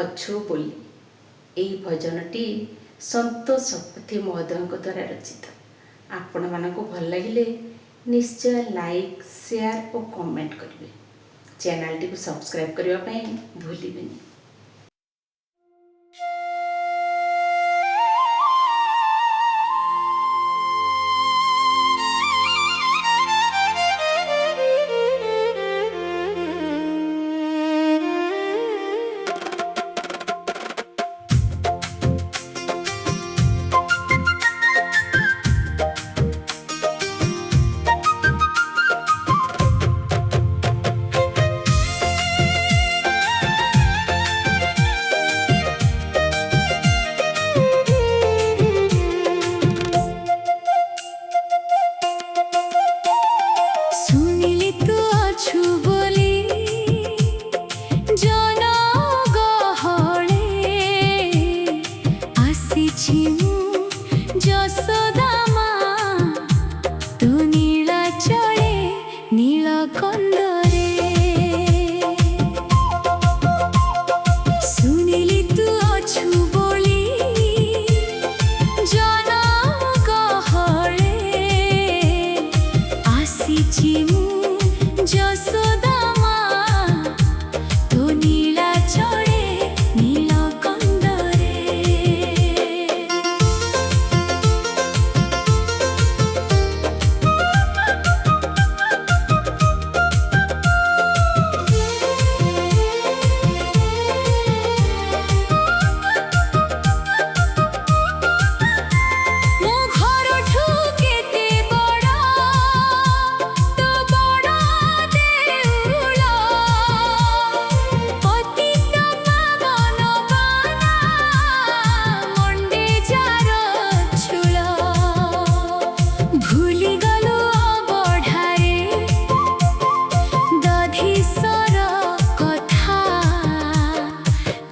ଅଛୁ ବୋଲି। ଏହି ଭଜନଟି ସନ୍ତୋଷ ଶତପଥୀ ମହୋଦୟଙ୍କ ଦ୍ୱାରା ରଚିତ। ଆପଣମାନଙ୍କୁ ଭଲ ଲାଗିଲେ ନିଶ୍ଚୟ ଲାଇକ୍, ସେୟାର ଓ କମେଣ୍ଟ କରିବେ। ଚ୍ୟାନେଲଟିକୁ ସବସ୍କ୍ରାଇବ୍ କରିବା ପାଇଁ ଭୁଲିବେନି।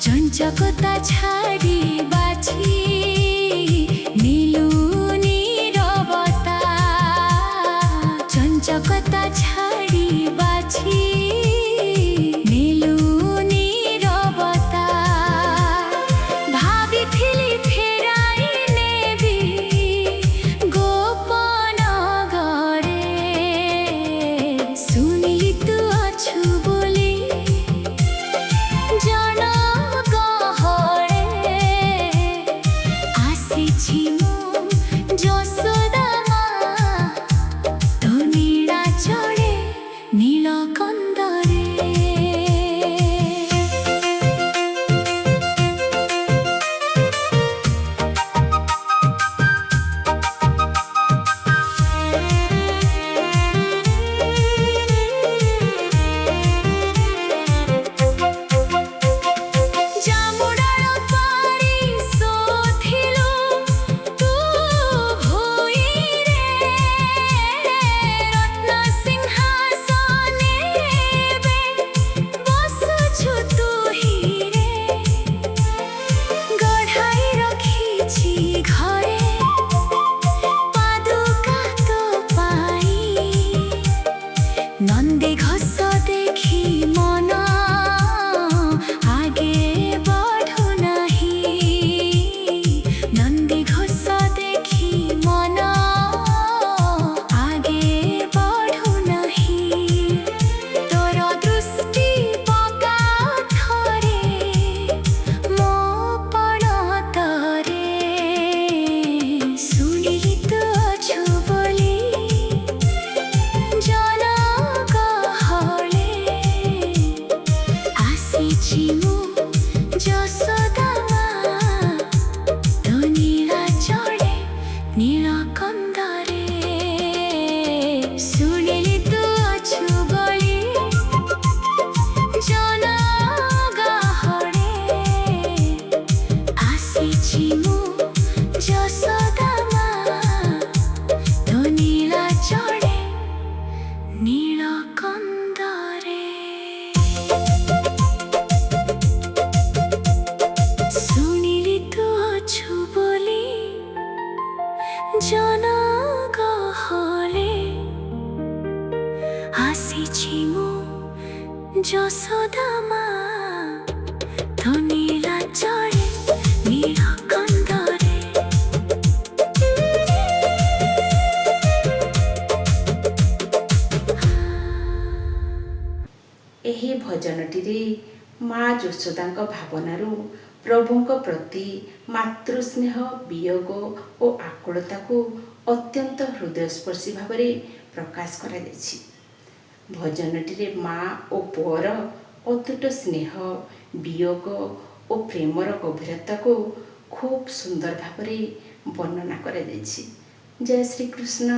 চঞ্চকতা ছাড়ি বাছি নীলু নীরবতা, চঞ্চকতা ছাড়ি বাছি নীলু নীরবতা। ভাবিଥିଲି ফেরাই নেবি গোপন ঘরে, শুনিলি তু অছু বলি নন্দে ঘস দেখি মন আগে বঢ়ু নাহি, নন্দে ঘস দেখি মন আগে বঢ়ু নাহি। তোর দৃষ্টি পকা থরে মো পড়তরে, শুনিলি তু অছু বলি নীলকন্দরে, শুনিলি তু অছু বলি জনগহরে, আসিছি মু যশোদা মা তো নীলাচলে নীলকন্দরে। শুনিলি তু অছু বলি জনগহরে, আসিছি মু যশোদা মা তো ଭଜନଟିରେ ମା ଯଶୋଦାଙ୍କ ଭାବନାରୁ ପ୍ରଭୁଙ୍କ ପ୍ରତି ମାତୃସ୍ନେହ ବିୟୋଗ ଓ ଆକୁଳତାକୁ ଅତ୍ୟନ୍ତ ହୃଦୟସ୍ପର୍ଶୀ ଭାବରେ ପ୍ରକାଶ କରାଯାଇଛି। ଭଜନଟିରେ ମା ଓ ପୁଅର ଅତୁଟ ସ୍ନେହ ବିୟୋଗ ଓ ପ୍ରେମର ଗଭୀରତାକୁ ଖୁବ୍ ସୁନ୍ଦର ଭାବରେ ବର୍ଣ୍ଣନା କରାଯାଇଛି। ଜୟ ଶ୍ରୀକୃଷ୍ଣ।